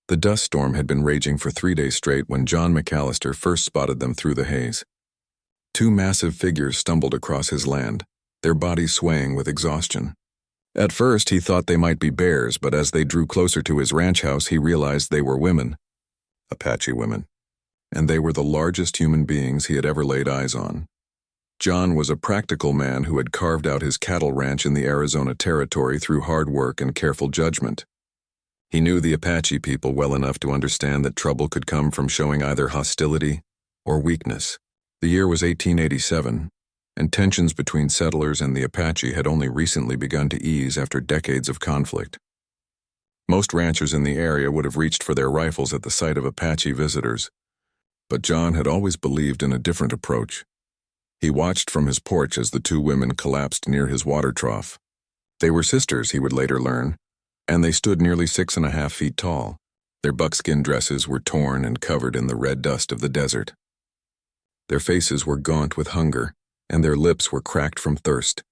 The dust storm had been raging for 3 days straight when John McAllister first spotted them through the haze. Two massive figures stumbled across his land, their bodies swaying with exhaustion. At first, he thought they might be bears, but as they drew closer to his ranch house, he realized they were women. Apache women. And they were the largest human beings he had ever laid eyes on. John was a practical man who had carved out his cattle ranch in the Arizona Territory through hard work and careful judgment. He knew the Apache people well enough to understand that trouble could come from showing either hostility or weakness. The year was 1887, and tensions between settlers and the Apache had only recently begun to ease after decades of conflict. Most ranchers in the area would have reached for their rifles at the sight of Apache visitors, but John had always believed in a different approach. He watched from his porch as the two women collapsed near his water trough. They were sisters, he would later learn, and they stood nearly 6.5 feet tall. Their buckskin dresses were torn and covered in the red dust of the desert. Their faces were gaunt with hunger, and their lips were cracked from thirst.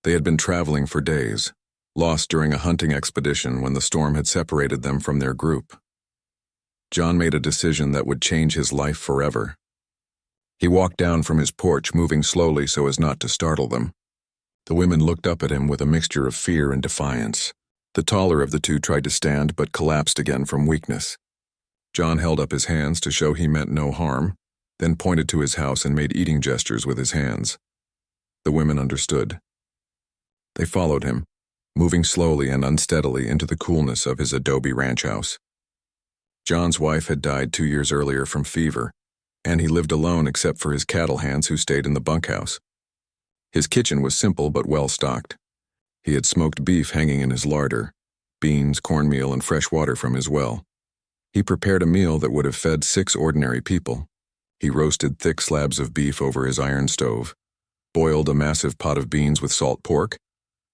They had been traveling for days, lost during a hunting expedition when the storm had separated them from their group. John made a decision that would change his life forever. He walked down from his porch, moving slowly so as not to startle them. The women looked up at him with a mixture of fear and defiance. The taller of the two tried to stand but collapsed again from weakness. John held up his hands to show he meant no harm, then pointed to his house and made eating gestures with his hands. The women understood. They followed him, moving slowly and unsteadily into the coolness of his adobe ranch house. John's wife had died 2 years earlier from fever, and he lived alone except for his cattle hands who stayed in the bunkhouse. His kitchen was simple but well-stocked. He had smoked beef hanging in his larder, beans, cornmeal, and fresh water from his well. He prepared a meal that would have fed 6 ordinary people. He roasted thick slabs of beef over his iron stove, boiled a massive pot of beans with salt pork,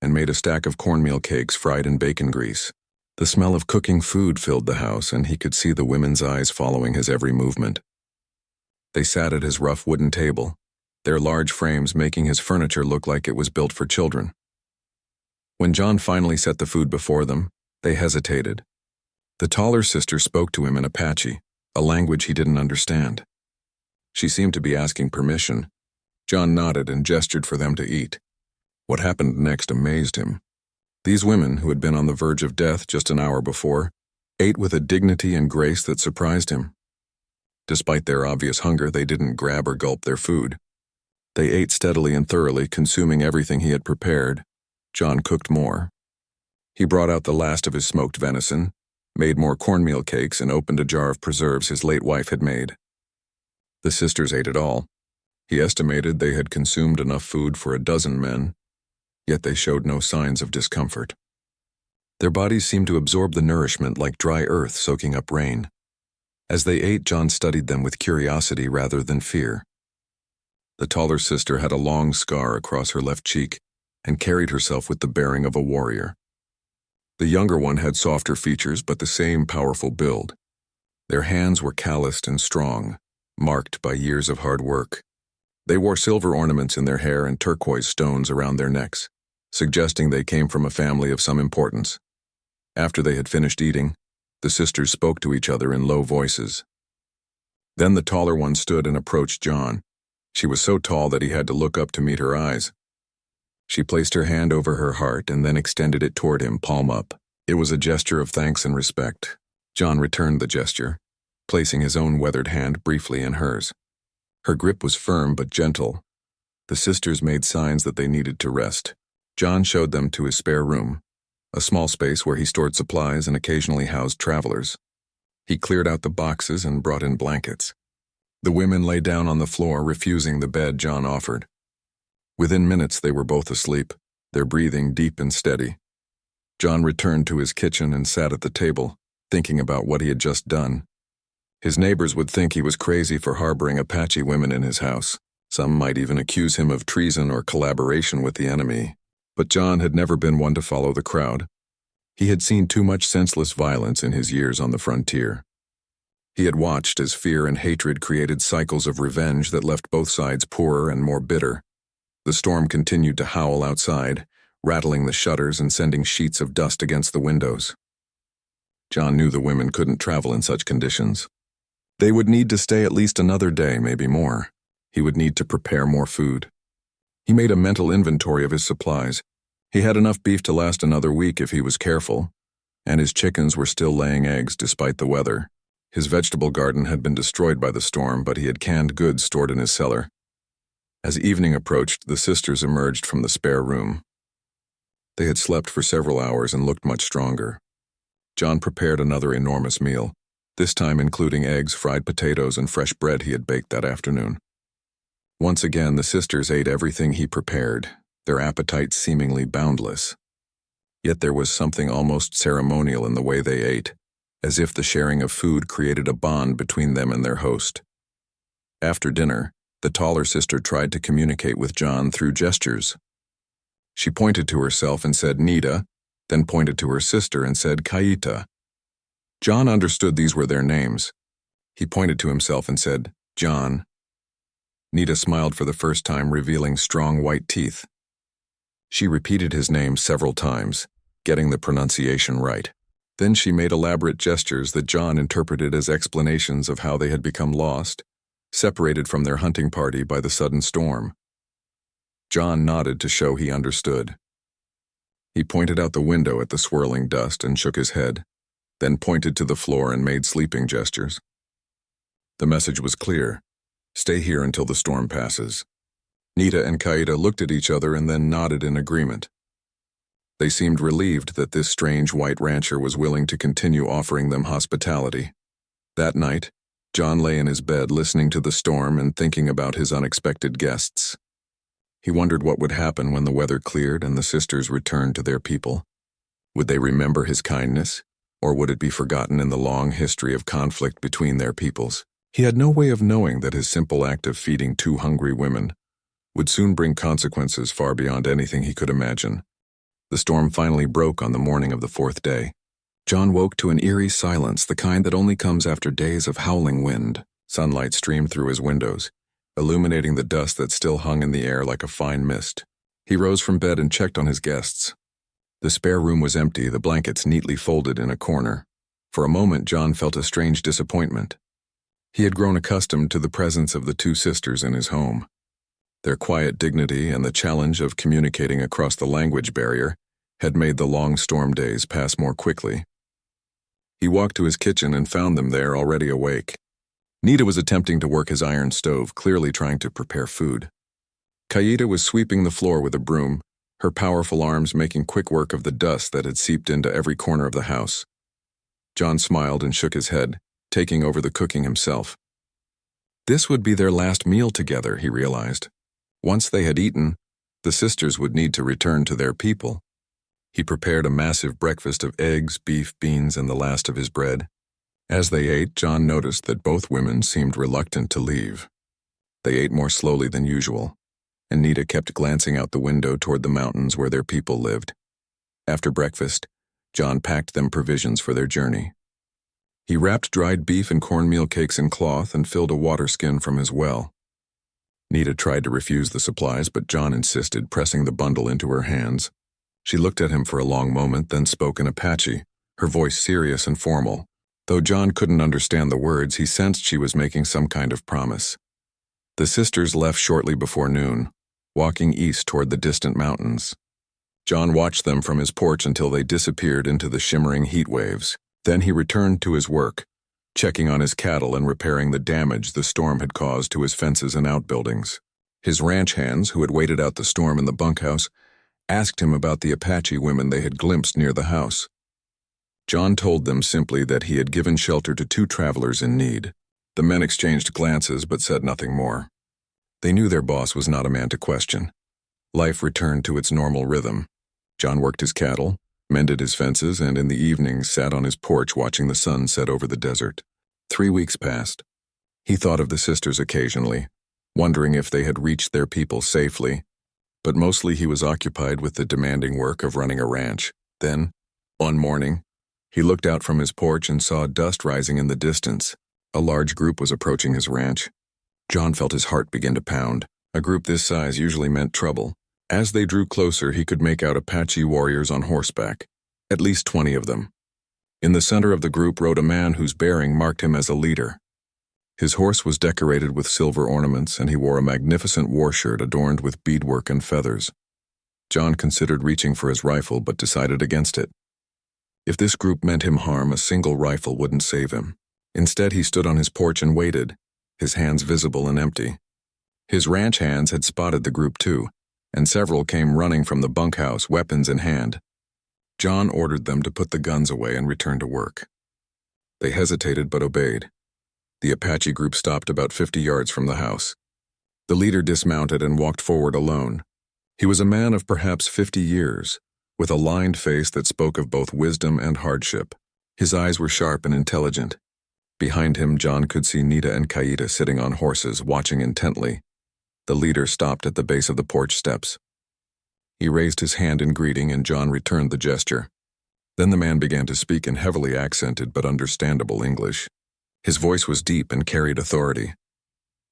and made a stack of cornmeal cakes fried in bacon grease. The smell of cooking food filled the house, and he could see the women's eyes following his every movement. They sat at his rough wooden table, their large frames making his furniture look like it was built for children. When John finally set the food before them, they hesitated. The taller sister spoke to him in Apache, a language he didn't understand. She seemed to be asking permission. John nodded and gestured for them to eat. What happened next amazed him. These women, who had been on the verge of death just an hour before, ate with a dignity and grace that surprised him. Despite their obvious hunger, they didn't grab or gulp their food. They ate steadily and thoroughly, consuming everything he had prepared. John cooked more. He brought out the last of his smoked venison, made more cornmeal cakes, and opened a jar of preserves his late wife had made. The sisters ate it all. He estimated they had consumed enough food for 12 men, yet they showed no signs of discomfort. Their bodies seemed to absorb the nourishment like dry earth soaking up rain. As they ate, John studied them with curiosity rather than fear. The taller sister had a long scar across her left cheek and carried herself with the bearing of a warrior. The younger one had softer features but the same powerful build. Their hands were calloused and strong, marked by years of hard work. They wore silver ornaments in their hair and turquoise stones around their necks, suggesting they came from a family of some importance. After they had finished eating, the sisters spoke to each other in low voices. Then the taller one stood and approached John. She was so tall that he had to look up to meet her eyes. She placed her hand over her heart and then extended it toward him, palm up. It was a gesture of thanks and respect. John returned the gesture, placing his own weathered hand briefly in hers. Her grip was firm but gentle. The sisters made signs that they needed to rest. John showed them to his spare room, a small space where he stored supplies and occasionally housed travelers. He cleared out the boxes and brought in blankets. The women lay down on the floor, refusing the bed John offered. Within minutes, they were both asleep, their breathing deep and steady. John returned to his kitchen and sat at the table, thinking about what he had just done. His neighbors would think he was crazy for harboring Apache women in his house. Some might even accuse him of treason or collaboration with the enemy. But John had never been one to follow the crowd. He had seen too much senseless violence in his years on the frontier. He had watched as fear and hatred created cycles of revenge that left both sides poorer and more bitter. The storm continued to howl outside, rattling the shutters and sending sheets of dust against the windows. John knew the women couldn't travel in such conditions. They would need to stay at least another day, maybe more. He would need to prepare more food. He made a mental inventory of his supplies. He had enough beef to last another week if he was careful, and his chickens were still laying eggs despite the weather. His vegetable garden had been destroyed by the storm, but he had canned goods stored in his cellar. As evening approached, the sisters emerged from the spare room. They had slept for several hours and looked much stronger. John prepared another enormous meal, this time including eggs, fried potatoes, and fresh bread he had baked that afternoon. Once again, the sisters ate everything he prepared, their appetites seemingly boundless. Yet there was something almost ceremonial in the way they ate, as if the sharing of food created a bond between them and their host. After dinner, the taller sister tried to communicate with John through gestures. She pointed to herself and said Nita, then pointed to her sister and said Kaita. John understood these were their names. He pointed to himself and said, John. Nita smiled for the first time, revealing strong white teeth. She repeated his name several times, getting the pronunciation right. Then she made elaborate gestures that John interpreted as explanations of how they had become lost, separated from their hunting party by the sudden storm. John nodded to show he understood. He pointed out the window at the swirling dust and shook his head, then pointed to the floor and made sleeping gestures. The message was clear. Stay here until the storm passes. Nita and Kaida looked at each other and then nodded in agreement. They seemed relieved that this strange white rancher was willing to continue offering them hospitality. That night, John lay in his bed listening to the storm and thinking about his unexpected guests. He wondered what would happen when the weather cleared and the sisters returned to their people. Would they remember his kindness, or would it be forgotten in the long history of conflict between their peoples? He had no way of knowing that his simple act of feeding 2 hungry women would soon bring consequences far beyond anything he could imagine. The storm finally broke on the morning of the 4th day. John woke to an eerie silence, the kind that only comes after days of howling wind. Sunlight streamed through his windows, illuminating the dust that still hung in the air like a fine mist. He rose from bed and checked on his guests. The spare room was empty, the blankets neatly folded in a corner. For a moment, John felt a strange disappointment. He had grown accustomed to the presence of the 2 sisters in his home. Their quiet dignity and the challenge of communicating across the language barrier had made the long storm days pass more quickly. He walked to his kitchen and found them there, already awake. Nita was attempting to work his iron stove, clearly trying to prepare food. Kaida was sweeping the floor with a broom, her powerful arms making quick work of the dust that had seeped into every corner of the house. John smiled and shook his head, taking over the cooking himself. This would be their last meal together, he realized. Once they had eaten, the sisters would need to return to their people. He prepared a massive breakfast of eggs, beef, beans, and the last of his bread. As they ate, John noticed that both women seemed reluctant to leave. They ate more slowly than usual, and Nita kept glancing out the window toward the mountains where their people lived. After breakfast, John packed them provisions for their journey. He wrapped dried beef and cornmeal cakes in cloth and filled a water skin from his well. Nita tried to refuse the supplies, but John insisted, pressing the bundle into her hands. She looked at him for a long moment, then spoke in Apache, her voice serious and formal. Though John couldn't understand the words, he sensed she was making some kind of promise. The sisters left shortly before noon, walking east toward the distant mountains. John watched them from his porch until they disappeared into the shimmering heat waves. Then he returned to his work, checking on his cattle and repairing the damage the storm had caused to his fences and outbuildings. His ranch hands, who had waited out the storm in the bunkhouse, asked him about the Apache women they had glimpsed near the house. John told them simply that he had given shelter to 2 travelers in need. The men exchanged glances but said nothing more. They knew their boss was not a man to question. Life returned to its normal rhythm. John worked his cattle, mended his fences, and in the evenings sat on his porch watching the sun set over the desert. 3 weeks passed. He thought of the sisters occasionally, wondering if they had reached their people safely, but mostly he was occupied with the demanding work of running a ranch. Then, one morning, he looked out from his porch and saw dust rising in the distance. A large group was approaching his ranch. John felt his heart begin to pound. A group this size usually meant trouble. As they drew closer, he could make out Apache warriors on horseback, at least 20 of them. In the center of the group rode a man whose bearing marked him as a leader. His horse was decorated with silver ornaments, and he wore a magnificent war shirt adorned with beadwork and feathers. John considered reaching for his rifle but decided against it. If this group meant him harm, a single rifle wouldn't save him. Instead, he stood on his porch and waited, his hands visible and empty. His ranch hands had spotted the group too, and several came running from the bunkhouse, weapons in hand. John ordered them to put the guns away and return to work. They hesitated but obeyed. The Apache group stopped about 50 yards from the house. The leader dismounted and walked forward alone. He was a man of perhaps 50 years, with a lined face that spoke of both wisdom and hardship. His eyes were sharp and intelligent. Behind him, John could see Nita and Kaida sitting on horses, watching intently. The leader stopped at the base of the porch steps. He raised his hand in greeting, and John returned the gesture. Then the man began to speak in heavily accented but understandable English. His voice was deep and carried authority.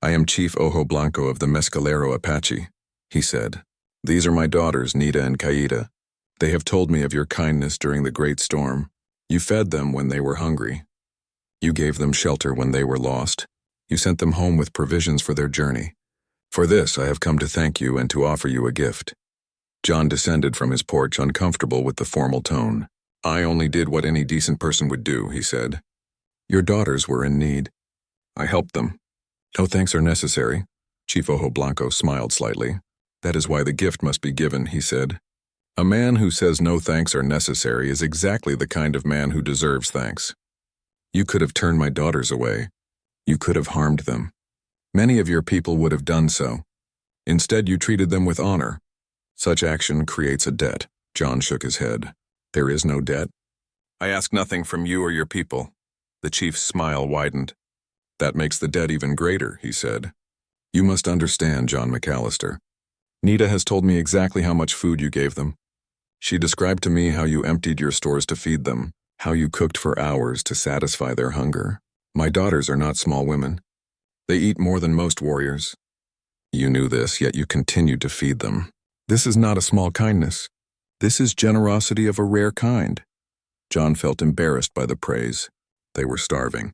"I am Chief Ojo Blanco of the Mescalero Apache," he said. "These are my daughters, Nita and Kaida. They have told me of your kindness during the great storm. You fed them when they were hungry. You gave them shelter when they were lost. You sent them home with provisions for their journey. For this, I have come to thank you and to offer you a gift." John descended from his porch, uncomfortable with the formal tone. "I only did what any decent person would do," he said. "Your daughters were in need. I helped them. No thanks are necessary." Chief Ojo Blanco smiled slightly. "That is why the gift must be given," he said. "A man who says no thanks are necessary is exactly the kind of man who deserves thanks. You could have turned my daughters away. You could have harmed them. Many of your people would have done so. Instead, you treated them with honor. Such action creates a debt." John shook his head. "There is no debt. I ask nothing from you or your people." The chief's smile widened. "That makes the debt even greater," he said. "You must understand, John McAllister. Nita has told me exactly how much food you gave them. She described to me how you emptied your stores to feed them, how you cooked for hours to satisfy their hunger. My daughters are not small women. They eat more than most warriors. You knew this, yet you continued to feed them. This is not a small kindness. This is generosity of a rare kind." John felt embarrassed by the praise. They were starving.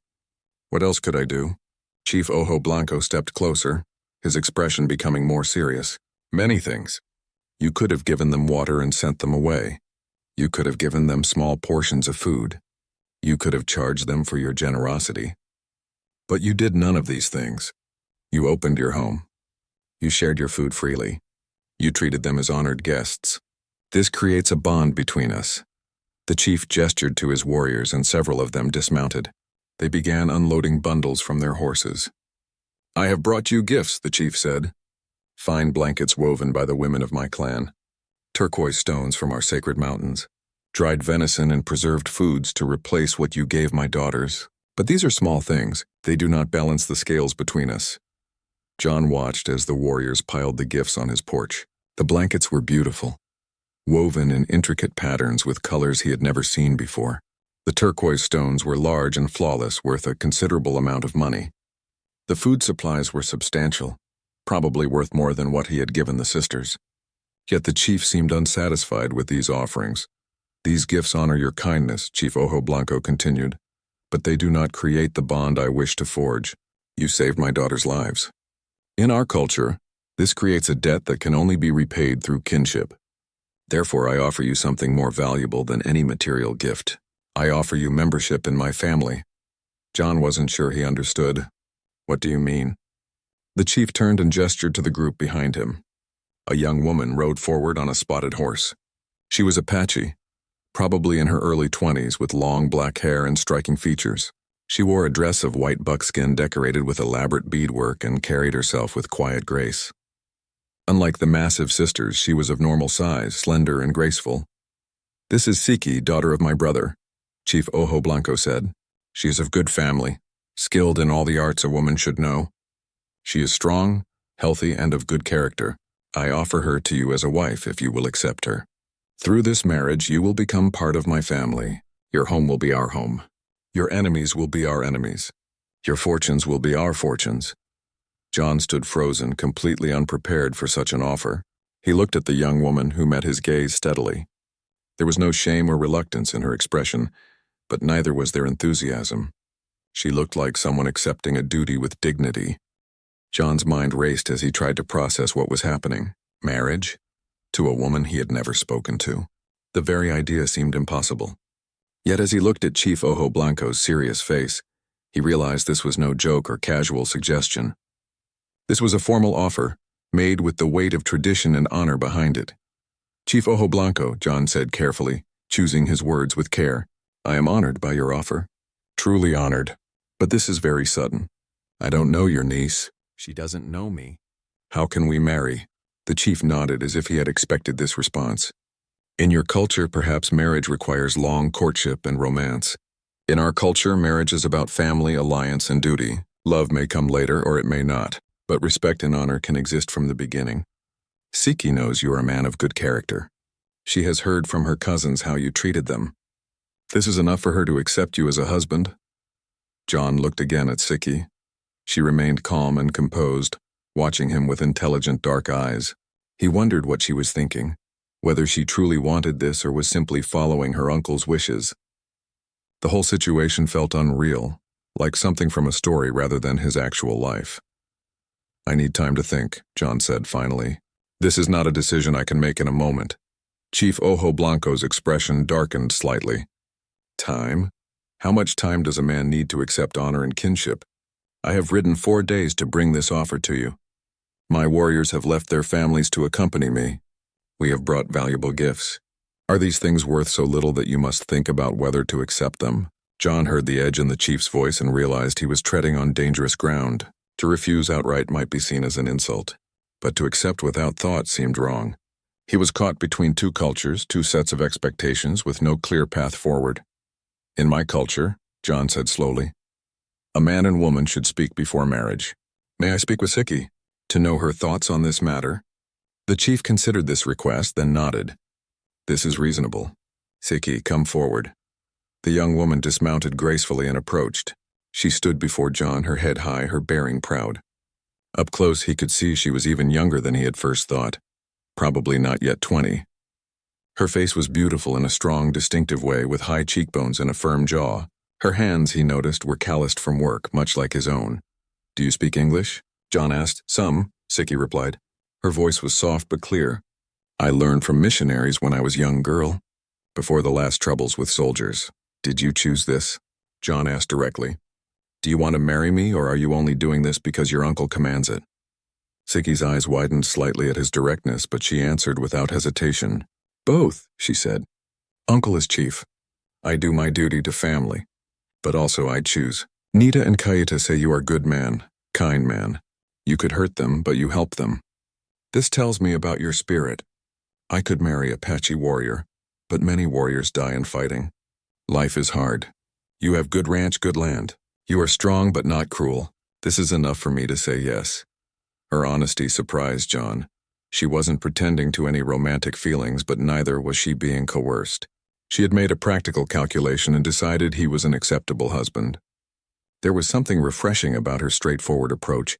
"What else could I do?" Chief Ojo Blanco stepped closer, his expression becoming more serious. "Many things. You could have given them water and sent them away. You could have given them small portions of food. You could have charged them for your generosity. But you did none of these things. You opened your home. You shared your food freely. You treated them as honored guests. This creates a bond between us." The chief gestured to his warriors, and several of them dismounted. They began unloading bundles from their horses. "I have brought you gifts," the chief said. "Fine blankets woven by the women of my clan, turquoise stones from our sacred mountains, dried venison and preserved foods to replace what you gave my daughters. But these are small things. They do not balance the scales between us." John watched as the warriors piled the gifts on his porch. The blankets were beautiful, woven in intricate patterns with colors he had never seen before. The turquoise stones were large and flawless, worth a considerable amount of money. The food supplies were substantial, probably worth more than what he had given the sisters. Yet the chief seemed unsatisfied with these offerings. "These gifts honor your kindness," Chief Ojo Blanco continued, "but they do not create the bond I wish to forge. You saved my daughters' lives. In our culture, this creates a debt that can only be repaid through kinship. Therefore, I offer you something more valuable than any material gift. I offer you membership in my family." John wasn't sure he understood. "What do you mean?" The chief turned and gestured to the group behind him. A young woman rode forward on a spotted horse. She was Apache, probably in her early 20s, with long black hair and striking features. She wore a dress of white buckskin decorated with elaborate beadwork and carried herself with quiet grace. Unlike the massive sisters, she was of normal size, slender and graceful. "This is Siki, daughter of my brother," Chief Ojo Blanco said. "She is of good family, skilled in all the arts a woman should know. She is strong, healthy, and of good character. I offer her to you as a wife if you will accept her. Through this marriage, you will become part of my family. Your home will be our home. Your enemies will be our enemies. Your fortunes will be our fortunes." John stood frozen, completely unprepared for such an offer. He looked at the young woman, who met his gaze steadily. There was no shame or reluctance in her expression. but neither was their enthusiasm. She looked like someone accepting a duty with dignity. John's mind raced as he tried to process what was happening. Marriage? To a woman he had never spoken to. The very idea seemed impossible. Yet as he looked at Chief Ojo Blanco's serious face, he realized this was no joke or casual suggestion. This was a formal offer, made with the weight of tradition and honor behind it. Chief Ojo Blanco, John said carefully, choosing his words with care. I am honored by your offer. Truly honored. But this is very sudden. I don't know your niece. She doesn't know me. How can we marry? The chief nodded as if he had expected this response. In your culture, perhaps marriage requires long courtship and romance. In our culture, marriage is about family, alliance, and duty. Love may come later or it may not, but respect and honor can exist from the beginning. Siki knows you are a man of good character. She has heard from her cousins how you treated them. This is enough for her to accept you as a husband. John looked again at Siki. She remained calm and composed, watching him with intelligent dark eyes. He wondered what she was thinking, whether she truly wanted this or was simply following her uncle's wishes. The whole situation felt unreal, like something from a story rather than his actual life. I need time to think, John said finally. This is not a decision I can make in a moment. Chief Ojo Blanco's expression darkened slightly. Time? How much time does a man need to accept honor and kinship? I have ridden 4 days to bring this offer to you. My warriors have left their families to accompany me. We have brought valuable gifts. Are these things worth so little that you must think about whether to accept them? John heard the edge in the chief's voice and realized he was treading on dangerous ground. To refuse outright might be seen as an insult, but to accept without thought seemed wrong. He was caught between two cultures, two sets of expectations with no clear path forward. In my culture, John said slowly, a man and woman should speak before marriage. May I speak with Siki, to know her thoughts on this matter? The chief considered this request, then nodded. This is reasonable. Siki, come forward. The young woman dismounted gracefully and approached. She stood before John, her head high, her bearing proud. Up close he could see she was even younger than he had first thought, probably not yet 20. Her face was beautiful in a strong, distinctive way, with high cheekbones and a firm jaw. Her hands, he noticed, were calloused from work, much like his own. Do you speak English? John asked. Some, Siki replied. Her voice was soft but clear. I learned from missionaries when I was a young girl, before the last troubles with soldiers. Did you choose this? John asked directly. Do you want to marry me, or are you only doing this because your uncle commands it? Siki's eyes widened slightly at his directness, but she answered without hesitation. Both, she said. Uncle is chief. I do my duty to family, but also I choose. Nita and Kaita say you are good man, kind man. You could hurt them, but you help them. This tells me about your spirit. I could marry Apache warrior, but many warriors die in fighting. Life is hard. You have good ranch, good land. You are strong but not cruel. This is enough for me to say yes. Her honesty surprised John. She wasn't pretending to any romantic feelings, but neither was she being coerced. She had made a practical calculation and decided he was an acceptable husband. There was something refreshing about her straightforward approach,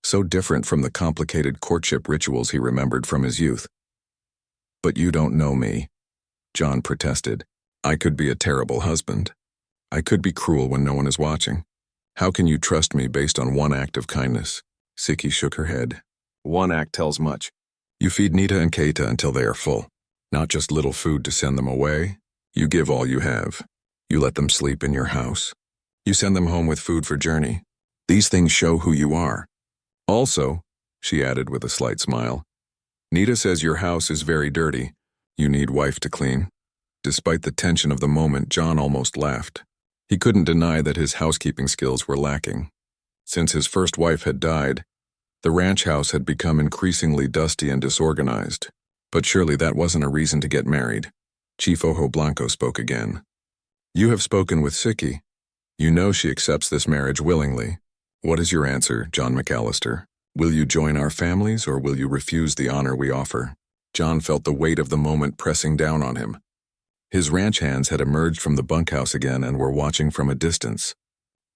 so different from the complicated courtship rituals he remembered from his youth. But you don't know me, John protested. I could be a terrible husband. I could be cruel when no one is watching. How can you trust me based on one act of kindness? Siki shook her head. One act tells much. You feed Nita and Keita until they are full. Not just little food to send them away. You give all you have. You let them sleep in your house. You send them home with food for journey. These things show who you are. Also, she added with a slight smile, Nita says your house is very dirty. You need wife to clean. Despite the tension of the moment, John almost laughed. He couldn't deny that his housekeeping skills were lacking. Since his first wife had died, the ranch house had become increasingly dusty and disorganized. But surely that wasn't a reason to get married. Chief Ojo Blanco spoke again. You have spoken with Siki. You know she accepts this marriage willingly. What is your answer, John McAllister? Will you join our families, or will you refuse the honor we offer? John felt the weight of the moment pressing down on him. His ranch hands had emerged from the bunkhouse again and were watching from a distance.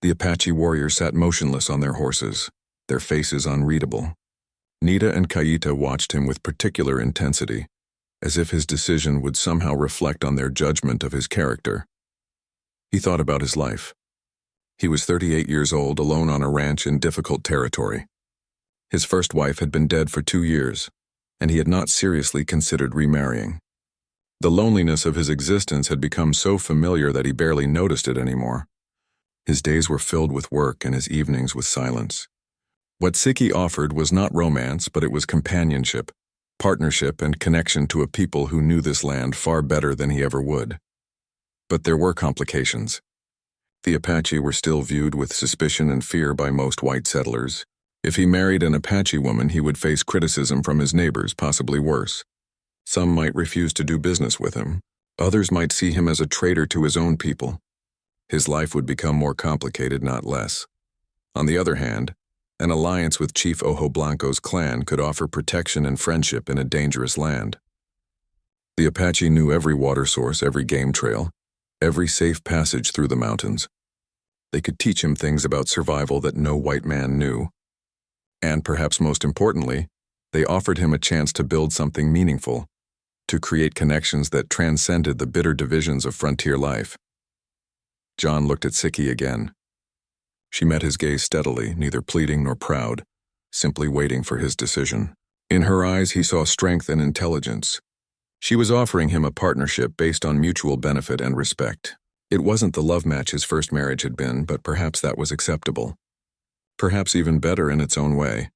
The Apache warriors sat motionless on their horses, their faces unreadable. Nita and Kaita watched him with particular intensity, as if his decision would somehow reflect on their judgment of his character. He thought about his life. He was 38 years old, alone on a ranch in difficult territory. His first wife had been dead for 2 years, and he had not seriously considered remarrying. The loneliness of his existence had become so familiar that he barely noticed it anymore. His days were filled with work and his evenings with silence. What Siki offered was not romance, but it was companionship, partnership, and connection to a people who knew this land far better than he ever would. But there were complications. The Apache were still viewed with suspicion and fear by most white settlers. If he married an Apache woman, he would face criticism from his neighbors, possibly worse. Some might refuse to do business with him. Others might see him as a traitor to his own people. His life would become more complicated, not less. On the other hand, an alliance with Chief Ojo Blanco's clan could offer protection and friendship in a dangerous land. The Apache knew every water source, every game trail, every safe passage through the mountains. They could teach him things about survival that no white man knew. And perhaps most importantly, they offered him a chance to build something meaningful, to create connections that transcended the bitter divisions of frontier life. John looked at Siki again. She met his gaze steadily, neither pleading nor proud, simply waiting for his decision. In her eyes, he saw strength and intelligence. She was offering him a partnership based on mutual benefit and respect. It wasn't the love match his first marriage had been, but perhaps that was acceptable. Perhaps even better in its own way.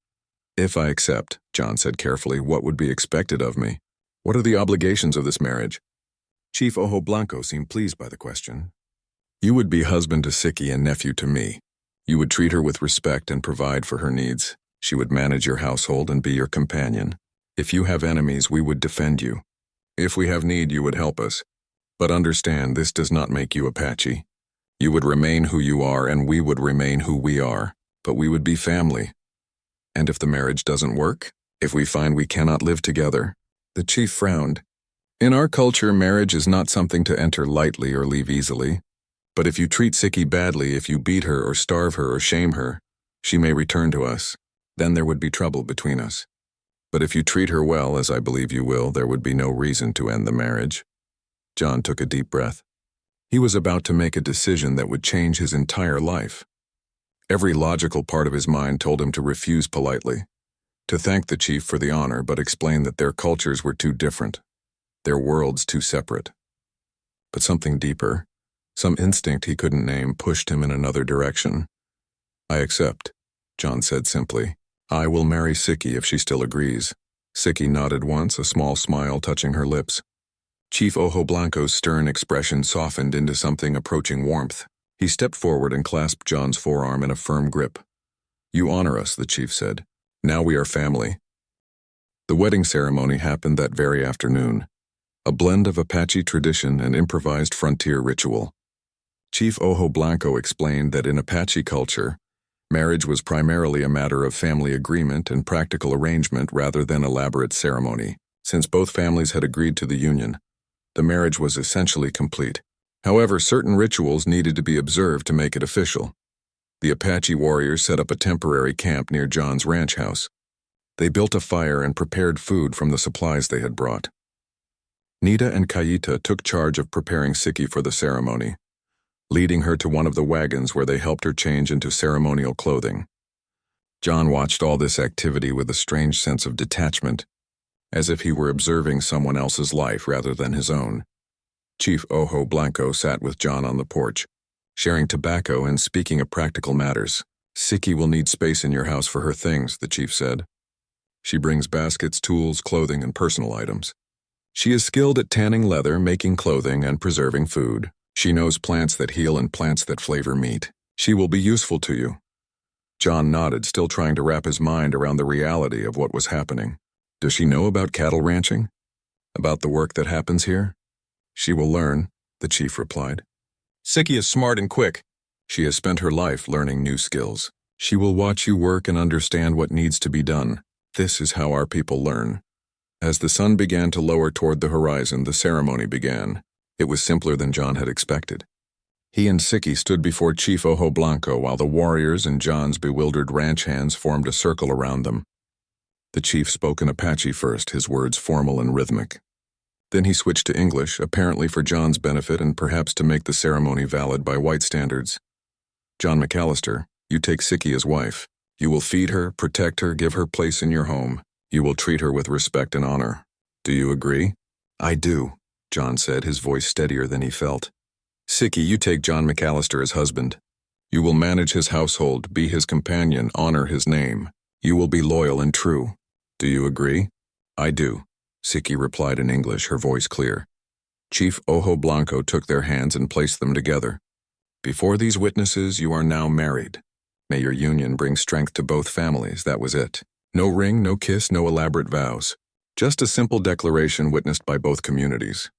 If I accept, John said carefully, what would be expected of me? What are the obligations of this marriage? Chief Ojo Blanco seemed pleased by the question. You would be husband to Siki and nephew to me. You would treat her with respect and provide for her needs. She would manage your household and be your companion. If you have enemies, we would defend you. If we have need, you would help us. But understand, this does not make you Apache. You would remain who you are, and we would remain who we are. But we would be family. And if the marriage doesn't work, if we find we cannot live together, the chief frowned. In our culture, marriage is not something to enter lightly or leave easily. But if you treat Siki badly, if you beat her or starve her or shame her, she may return to us. Then there would be trouble between us. But if you treat her well, as I believe you will, there would be no reason to end the marriage. John took a deep breath. He was about to make a decision that would change his entire life. Every logical part of his mind told him to refuse politely, to thank the chief for the honor, but explain that their cultures were too different, their worlds too separate. But something deeper, some instinct he couldn't name, pushed him in another direction. I accept, John said simply. I will marry Siki if she still agrees. Siki nodded once, a small smile touching her lips. Chief Ojo Blanco's stern expression softened into something approaching warmth. He stepped forward and clasped John's forearm in a firm grip. You honor us, the chief said. Now we are family. The wedding ceremony happened that very afternoon, a blend of Apache tradition and improvised frontier ritual. Chief Ojo Blanco explained that in Apache culture, marriage was primarily a matter of family agreement and practical arrangement rather than elaborate ceremony. Since both families had agreed to the union, the marriage was essentially complete. However, certain rituals needed to be observed to make it official. The Apache warriors set up a temporary camp near John's ranch house. They built a fire and prepared food from the supplies they had brought. Nita and Kayita took charge of preparing Siki for the ceremony, leading her to one of the wagons where they helped her change into ceremonial clothing. John watched all this activity with a strange sense of detachment, as if he were observing someone else's life rather than his own. Chief Ojo Blanco sat with John on the porch, sharing tobacco and speaking of practical matters. Siki will need space in your house for her things, the chief said. She brings baskets, tools, clothing, and personal items. She is skilled at tanning leather, making clothing, and preserving food. She knows plants that heal and plants that flavor meat. She will be useful to you. John nodded, still trying to wrap his mind around the reality of what was happening. Does she know about cattle ranching? About the work that happens here? She will learn, the chief replied. Siki is smart and quick. She has spent her life learning new skills. She will watch you work and understand what needs to be done. This is how our people learn. As the sun began to lower toward the horizon, the ceremony began. It was simpler than John had expected. He and Siki stood before Chief Ojo Blanco while the warriors and John's bewildered ranch hands formed a circle around them. The chief spoke in Apache first, his words formal and rhythmic. Then he switched to English, apparently for John's benefit and perhaps to make the ceremony valid by white standards. "John McAllister, you take Siki as wife. You will feed her, protect her, give her place in your home. You will treat her with respect and honor. Do you agree?" "I do," John said, his voice steadier than he felt. "Siki, you take John McAllister as husband. You will manage his household, be his companion, honor his name. You will be loyal and true. Do you agree?" "I do," Siki replied in English, her voice clear. Chief Ojo Blanco took their hands and placed them together. "Before these witnesses, you are now married. May your union bring strength to both families." That was it. No ring, no kiss, no elaborate vows. Just a simple declaration witnessed by both communities.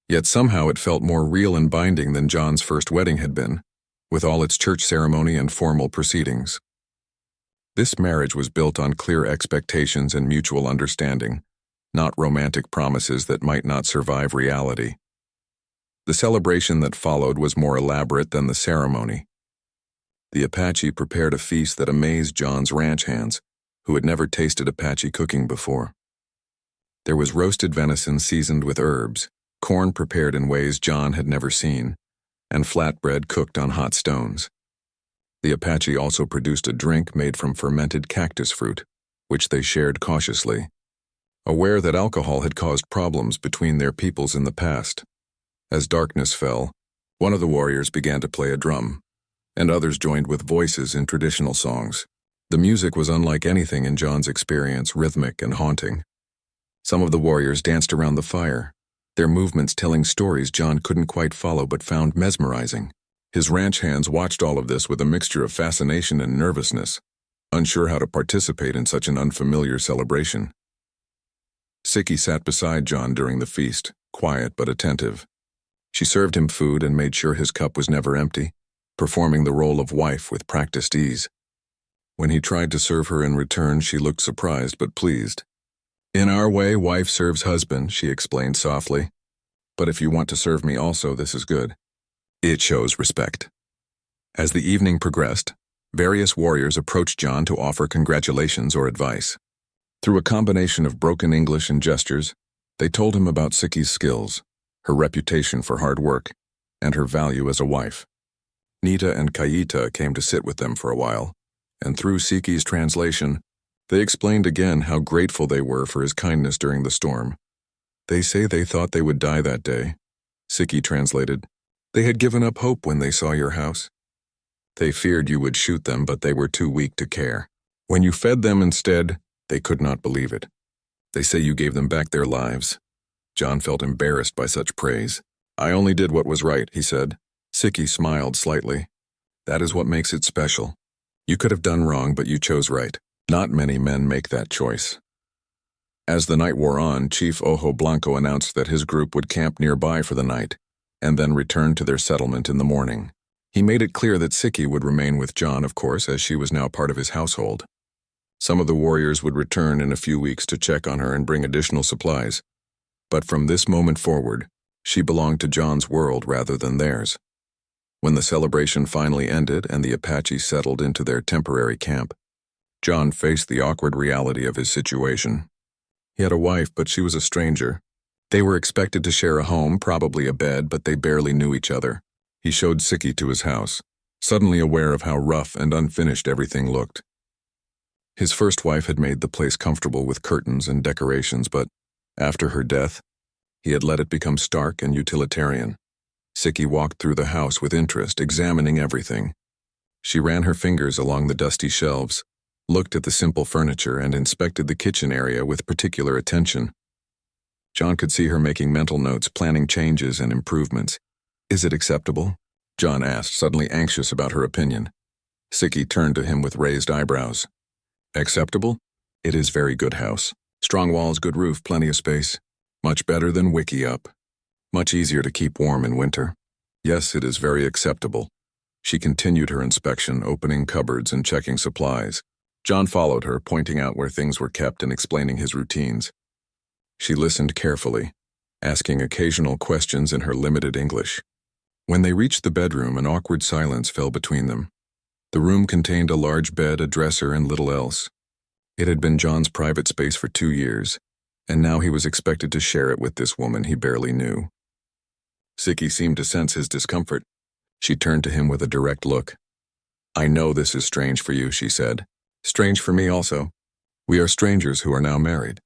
Yet somehow it felt more real and binding than John's first wedding had been, with all its church ceremony and formal proceedings. This marriage was built on clear expectations and mutual understanding, not romantic promises that might not survive reality. The celebration that followed was more elaborate than the ceremony. The Apache prepared a feast that amazed John's ranch hands, who had never tasted Apache cooking before. There was roasted venison seasoned with herbs, corn prepared in ways John had never seen, and flatbread cooked on hot stones. The Apache also produced a drink made from fermented cactus fruit, which they shared cautiously, aware that alcohol had caused problems between their peoples in the past. As darkness fell, one of the warriors began to play a drum, and others joined with voices in traditional songs. The music was unlike anything in John's experience, rhythmic and haunting. Some of the warriors danced around the fire, their movements telling stories John couldn't quite follow but found mesmerizing. His ranch hands watched all of this with a mixture of fascination and nervousness, unsure how to participate in such an unfamiliar celebration. Siki sat beside John during the feast, quiet but attentive. She served him food and made sure his cup was never empty, performing the role of wife with practiced ease. When he tried to serve her in return, she looked surprised but pleased. "In our way, wife serves husband," she explained softly. "But if you want to serve me also, this is good. It shows respect." As the evening progressed, various warriors approached John to offer congratulations or advice. Through a combination of broken English and gestures, they told him about Siki's skills, her reputation for hard work, and her value as a wife. Nita and Kayita came to sit with them for a while, and through Siki's translation, they explained again how grateful they were for his kindness during the storm. "They say they thought they would die that day," Siki translated. "They had given up hope when they saw your house. They feared you would shoot them, but they were too weak to care. When you fed them instead, they could not believe it. They say you gave them back their lives." John felt embarrassed by such praise. "I only did what was right," he said. Siki smiled slightly. "That is what makes it special. You could have done wrong, but you chose right. Not many men make that choice." As the night wore on, Chief Ojo Blanco announced that his group would camp nearby for the night, and then return to their settlement in the morning. He made it clear that Siki would remain with John, of course, as she was now part of his household. Some of the warriors would return in a few weeks to check on her and bring additional supplies. But from this moment forward, she belonged to John's world rather than theirs. When the celebration finally ended and the Apache settled into their temporary camp, John faced the awkward reality of his situation. He had a wife, but she was a stranger. They were expected to share a home, probably a bed, but they barely knew each other. He showed Siki to his house, suddenly aware of how rough and unfinished everything looked. His first wife had made the place comfortable with curtains and decorations, but after her death, he had let it become stark and utilitarian. Siki walked through the house with interest, examining everything. She ran her fingers along the dusty shelves, looked at the simple furniture, and inspected the kitchen area with particular attention. John could see her making mental notes, planning changes and improvements. "Is it acceptable?" John asked, suddenly anxious about her opinion. Siki turned to him with raised eyebrows. "Acceptable? It is very good house. Strong walls, good roof, plenty of space. Much better than Wiki Up. Much easier to keep warm in winter. Yes, it is very acceptable." She continued her inspection, opening cupboards and checking supplies. John followed her, pointing out where things were kept and explaining his routines. She listened carefully, asking occasional questions in her limited English. When they reached the bedroom, an awkward silence fell between them. The room contained a large bed, a dresser, and little else. It had been John's private space for 2 years, and now he was expected to share it with this woman he barely knew. Siki seemed to sense his discomfort. She turned to him with a direct look. "I know this is strange for you," she said. "Strange for me also. We are strangers who are now married.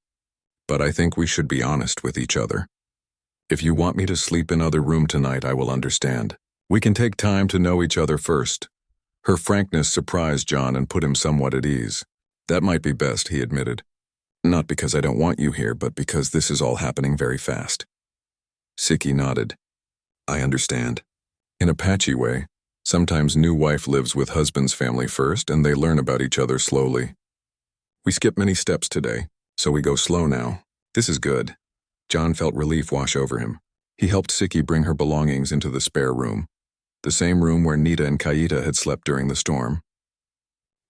But I think we should be honest with each other. If you want me to sleep in other room tonight, I will understand. We can take time to know each other first." Her frankness surprised John and put him somewhat at ease. "That might be best," he admitted. "Not because I don't want you here, but because this is all happening very fast." Siki nodded. "I understand. In Apache way, sometimes new wife lives with husband's family first and they learn about each other slowly. We skip many steps today, so we go slow now. This is good." John felt relief wash over him. He helped Siki bring her belongings into the spare room, the same room where Nita and Kaita had slept during the storm.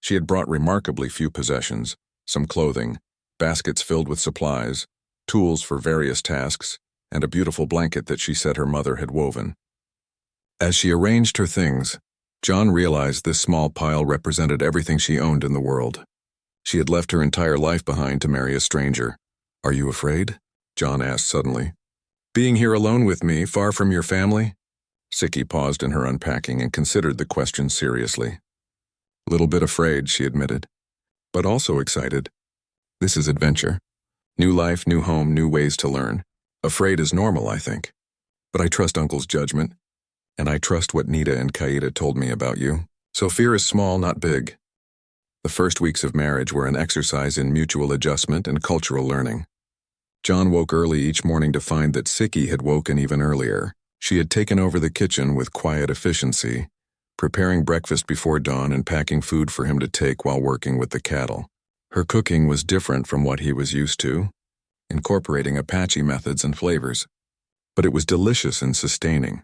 She had brought remarkably few possessions, some clothing, baskets filled with supplies, tools for various tasks, and a beautiful blanket that she said her mother had woven. As she arranged her things, John realized this small pile represented everything she owned in the world. She had left her entire life behind to marry a stranger. "Are you afraid?" John asked suddenly. "Being here alone with me, far from your family?" Siki paused in her unpacking and considered the question seriously. "Little bit afraid," she admitted, "but also excited. This is adventure. New life, new home, new ways to learn. Afraid is normal, I think. But I trust Uncle's judgment, and I trust what Nita and Kaita told me about you. So fear is small, not big." The first weeks of marriage were an exercise in mutual adjustment and cultural learning. John woke early each morning to find that Siki had woken even earlier. She had taken over the kitchen with quiet efficiency, preparing breakfast before dawn and packing food for him to take while working with the cattle. Her cooking was different from what he was used to, incorporating Apache methods and flavors. But it was delicious and sustaining.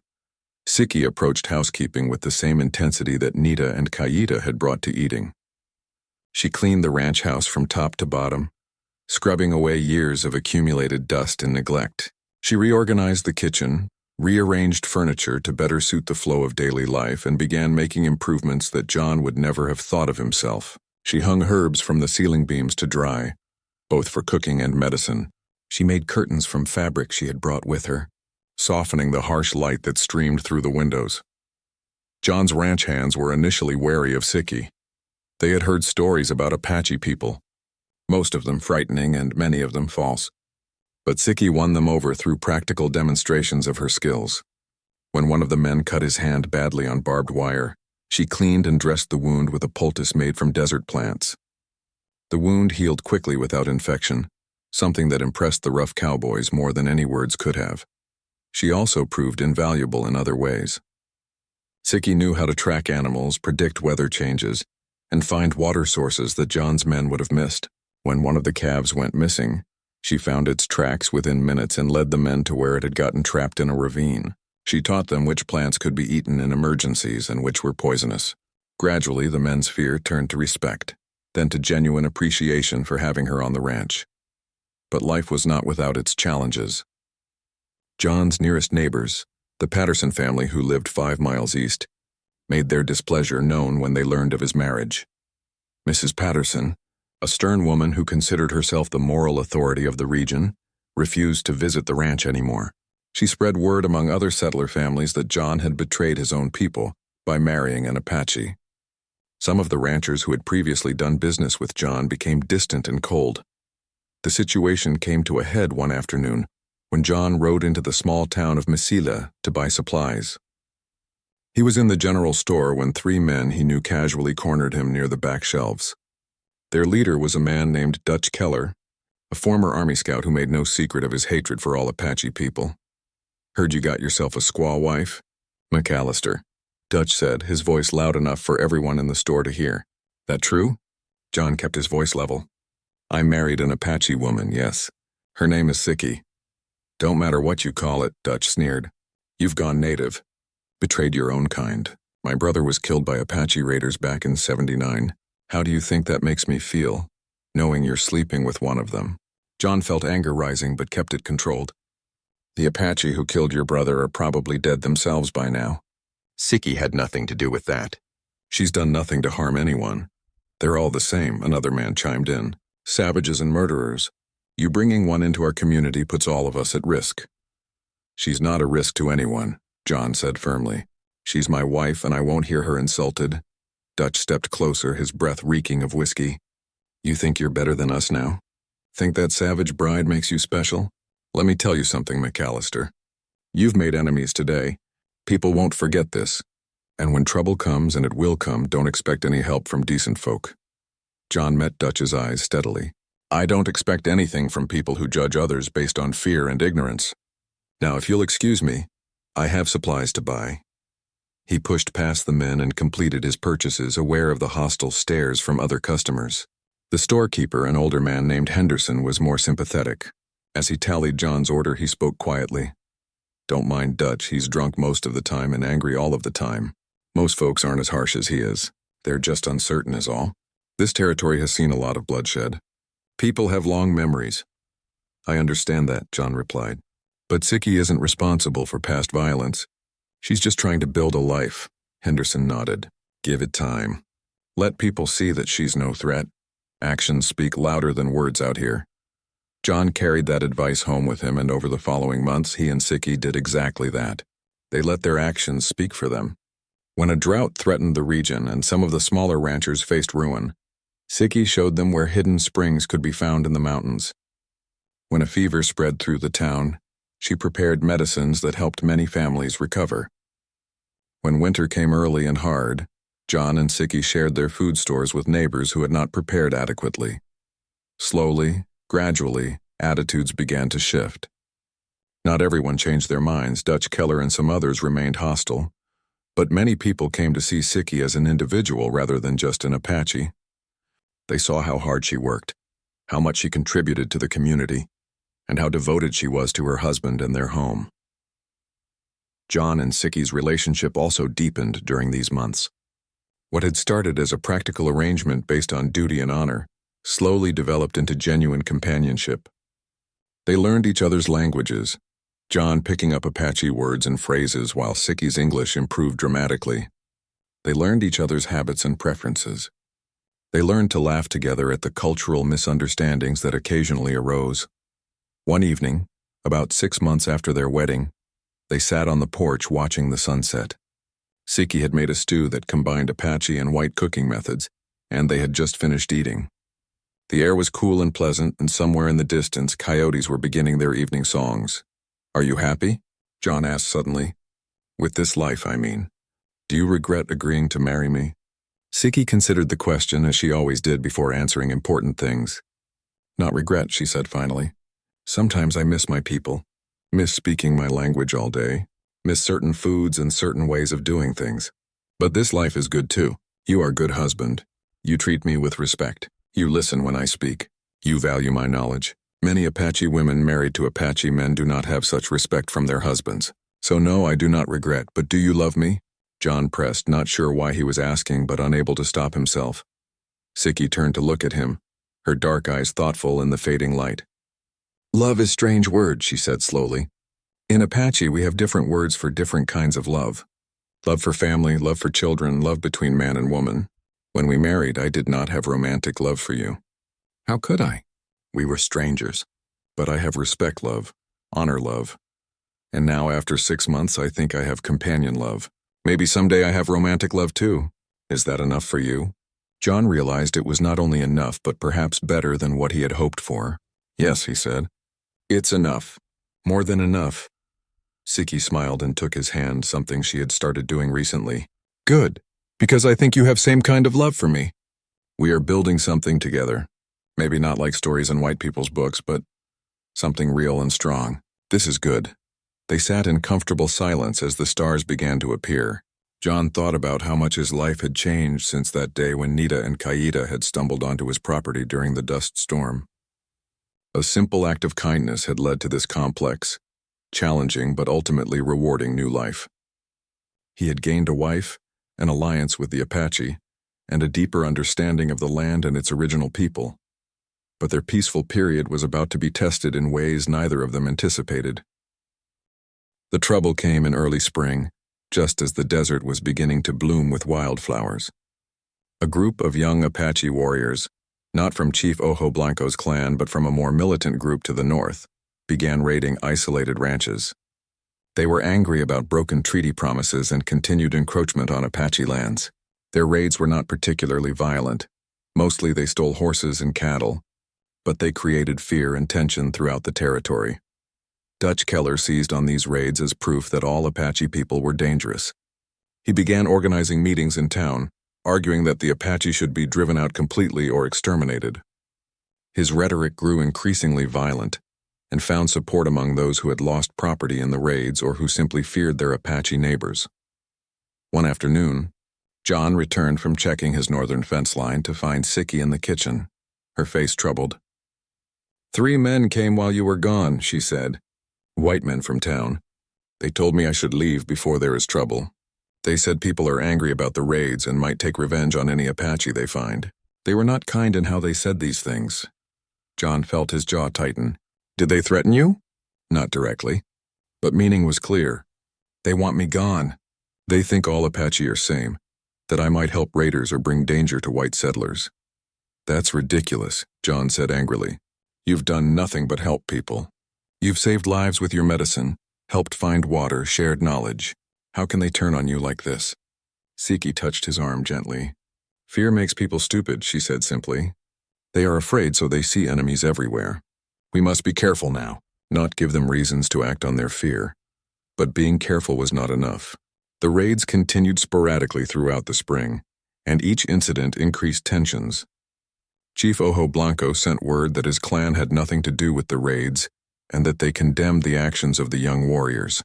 Siki approached housekeeping with the same intensity that Nita and Kaita had brought to eating. She cleaned the ranch house from top to bottom, scrubbing away years of accumulated dust and neglect. She reorganized the kitchen, rearranged furniture to better suit the flow of daily life, and began making improvements that John would never have thought of himself. She hung herbs from the ceiling beams to dry, both for cooking and medicine. She made curtains from fabric she had brought with her, softening the harsh light that streamed through the windows. John's ranch hands were initially wary of Siki. They had heard stories about Apache people, most of them frightening and many of them false. But Siki won them over through practical demonstrations of her skills. When one of the men cut his hand badly on barbed wire, she cleaned and dressed the wound with a poultice made from desert plants. The wound healed quickly without infection, something that impressed the rough cowboys more than any words could have. She also proved invaluable in other ways. Siki knew how to track animals, predict weather changes, and find water sources that John's men would have missed. When one of the calves went missing, she found its tracks within minutes and led the men to where it had gotten trapped in a ravine. She taught them which plants could be eaten in emergencies and which were poisonous. Gradually, the men's fear turned to respect, then to genuine appreciation for having her on the ranch. But life was not without its challenges. John's nearest neighbors, the Patterson family who lived 5 miles east, made their displeasure known when they learned of his marriage. Mrs. Patterson, a stern woman who considered herself the moral authority of the region, refused to visit the ranch anymore. She spread word among other settler families that John had betrayed his own people by marrying an Apache. Some of the ranchers who had previously done business with John became distant and cold. The situation came to a head one afternoon when John rode into the small town of Mesilla to buy supplies. He was in the general store when 3 men he knew casually cornered him near the back shelves. Their leader was a man named Dutch Keller, a former Army scout who made no secret of his hatred for all Apache people. "Heard you got yourself a squaw wife?" "McAllister," Dutch said, his voice loud enough for everyone in the store to hear. "That true?" John kept his voice level. "I married an Apache woman, yes. Her name is Siki." "Don't matter what you call it," Dutch sneered. "You've gone native. Betrayed your own kind. My brother was killed by Apache raiders back in '79. How do you think that makes me feel, knowing you're sleeping with one of them?" John felt anger rising but kept it controlled. "The Apache who killed your brother are probably dead themselves by now. Siki had nothing to do with that. She's done nothing to harm anyone. They're all the same," another man chimed in. "Savages and murderers. You bringing one into our community puts all of us at risk." "She's not a risk to anyone," John said firmly. "She's my wife and I won't hear her insulted." Dutch stepped closer, his breath reeking of whiskey. "You think you're better than us now? Think that savage bride makes you special? Let me tell you something, McAllister. You've made enemies today. People won't forget this. And when trouble comes, and it will come, don't expect any help from decent folk." John met Dutch's eyes steadily. "I don't expect anything from people who judge others based on fear and ignorance. Now, if you'll excuse me, I have supplies to buy." He pushed past the men and completed his purchases, aware of the hostile stares from other customers. The storekeeper, an older man named Henderson, was more sympathetic. As he tallied John's order, he spoke quietly. "Don't mind Dutch, he's drunk most of the time and angry all of the time. Most folks aren't as harsh as he is. They're just uncertain is all. This territory has seen a lot of bloodshed. People have long memories." "I understand that," John replied. "But Siki isn't responsible for past violence. She's just trying to build a life." Henderson nodded. "Give it time. Let people see that she's no threat. Actions speak louder than words out here." John carried that advice home with him, and over the following months he and Siki did exactly that. They let their actions speak for them. When a drought threatened the region and some of the smaller ranchers faced ruin, Siki showed them where hidden springs could be found in the mountains. When a fever spread through the town, she prepared medicines that helped many families recover. When winter came early and hard, John and Siki shared their food stores with neighbors who had not prepared adequately. Slowly, gradually, attitudes began to shift. Not everyone changed their minds. Dutch Keller and some others remained hostile, but many people came to see Siki as an individual rather than just an Apache. They saw how hard she worked, how much she contributed to the community, and how devoted she was to her husband and their home. John and Siki's relationship also deepened during these months. What had started as a practical arrangement based on duty and honor slowly developed into genuine companionship. They learned each other's languages, John picking up Apache words and phrases while Siki's English improved dramatically. They learned each other's habits and preferences. They learned to laugh together at the cultural misunderstandings that occasionally arose. One evening, about 6 months after their wedding, they sat on the porch watching the sunset. Siki had made a stew that combined Apache and white cooking methods, and they had just finished eating. The air was cool and pleasant, and somewhere in the distance, coyotes were beginning their evening songs. "Are you happy?" John asked suddenly. "With this life, I mean. Do you regret agreeing to marry me?" Siki considered the question, as she always did before answering important things. "Not regret," she said finally. "Sometimes I miss my people, miss speaking my language all day, miss certain foods and certain ways of doing things. But this life is good too. You are a good husband. You treat me with respect. You listen when I speak. You value my knowledge. Many Apache women married to Apache men do not have such respect from their husbands. So no, I do not regret, but do you love me?" John pressed, not sure why he was asking, but unable to stop himself. Siki turned to look at him, her dark eyes thoughtful in the fading light. "Love is a strange word," she said slowly. "In Apache, we have different words for different kinds of love. Love for family, love for children, love between man and woman. When we married, I did not have romantic love for you. How could I? We were strangers. But I have respect love, honor love. And now, after 6 months, I think I have companion love. Maybe someday I have romantic love too. Is that enough for you?" John realized it was not only enough, but perhaps better than what he had hoped for. "Yes," he said. "It's enough. More than enough." Siki smiled and took his hand, something she had started doing recently. "Good, because I think you have same kind of love for me. We are building something together. Maybe not like stories in white people's books, but something real and strong. This is good." They sat in comfortable silence as the stars began to appear. John thought about how much his life had changed since that day when Nita and Kaida had stumbled onto his property during the dust storm. A simple act of kindness had led to this complex, challenging but ultimately rewarding new life. He had gained a wife, an alliance with the Apache, and a deeper understanding of the land and its original people. But their peaceful period was about to be tested in ways neither of them anticipated. The trouble came in early spring, just as the desert was beginning to bloom with wildflowers. A group of young Apache warriors, not from Chief Ojo Blanco's clan but from a more militant group to the north, began raiding isolated ranches. They were angry about broken treaty promises and continued encroachment on Apache lands. Their raids were not particularly violent. Mostly they stole horses and cattle, but they created fear and tension throughout the territory. Dutch Keller seized on these raids as proof that all Apache people were dangerous. He began organizing meetings in town, arguing that the Apache should be driven out completely or exterminated. His rhetoric grew increasingly violent and found support among those who had lost property in the raids or who simply feared their Apache neighbors. One afternoon, John returned from checking his northern fence line to find Siki in the kitchen, her face troubled. "3 men came while you were gone," she said. "White men from town. They told me I should leave before there is trouble. They said people are angry about the raids and might take revenge on any Apache they find. They were not kind in how they said these things." John felt his jaw tighten. "Did they threaten you?" "Not directly. But meaning was clear. They want me gone. They think all Apache are same, that I might help raiders or bring danger to white settlers." "That's ridiculous," John said angrily. "You've done nothing but help people. You've saved lives with your medicine, helped find water, shared knowledge. How can they turn on you like this?" Siki touched his arm gently. "Fear makes people stupid," she said simply. "They are afraid, so they see enemies everywhere. We must be careful now, not give them reasons to act on their fear." But being careful was not enough. The raids continued sporadically throughout the spring, and each incident increased tensions. Chief Ojo Blanco sent word that his clan had nothing to do with the raids and that they condemned the actions of the young warriors.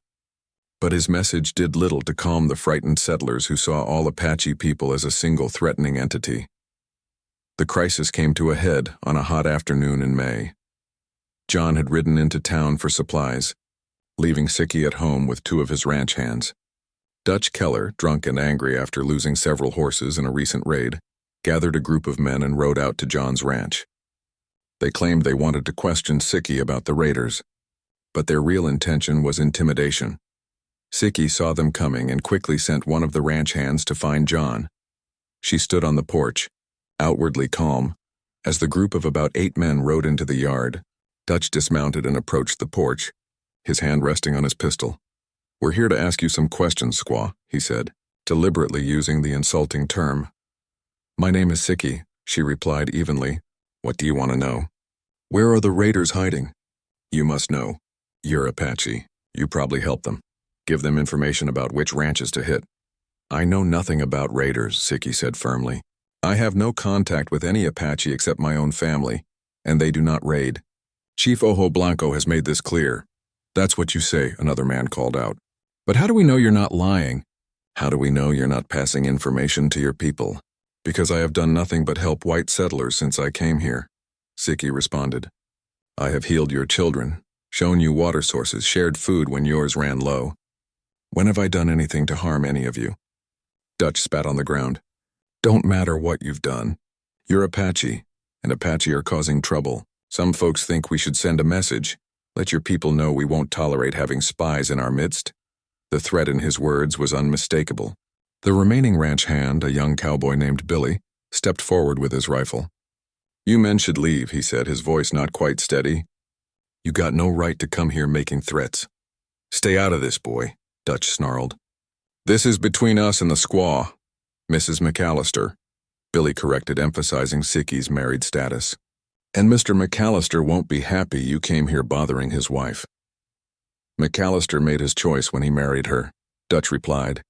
But his message did little to calm the frightened settlers who saw all Apache people as a single threatening entity. The crisis came to a head on a hot afternoon in May. John had ridden into town for supplies, leaving Siki at home with 2 of his ranch hands. Dutch Keller, drunk and angry after losing several horses in a recent raid, gathered a group of men and rode out to John's ranch. They claimed they wanted to question Siki about the raiders, but their real intention was intimidation. Siki saw them coming and quickly sent one of the ranch hands to find John. She stood on the porch, outwardly calm, as the group of about 8 men rode into the yard. Dutch dismounted and approached the porch, his hand resting on his pistol. "We're here to ask you some questions, squaw," he said, deliberately using the insulting term. "My name is Siki," she replied evenly. "What do you want to know?" "Where are the raiders hiding?" "You must know. You're Apache. You probably help them. Give them information about which ranches to hit." "I know nothing about raiders," Siki said firmly. "I have no contact with any Apache except my own family, and they do not raid. Chief Ojo Blanco has made this clear." "That's what you say," another man called out. "But how do we know you're not lying?" "How do we know you're not passing information to your people?" "Because I have done nothing but help white settlers since I came here," Siki responded. "I have healed your children, shown you water sources, shared food when yours ran low. When have I done anything to harm any of you?" Dutch spat on the ground. "Don't matter what you've done. You're Apache, and Apache are causing trouble. Some folks think we should send a message. Let your people know we won't tolerate having spies in our midst." The threat in his words was unmistakable. The remaining ranch hand, a young cowboy named Billy, stepped forward with his rifle. "You men should leave," he said, his voice not quite steady. "You got no right to come here making threats." "Stay out of this, boy," Dutch snarled. "This is between us and the squaw, Mrs. McAllister," Billy corrected, emphasizing Siki's married status. "And Mr. McAllister won't be happy you came here bothering his wife." "McAllister made his choice when he married her," Dutch replied.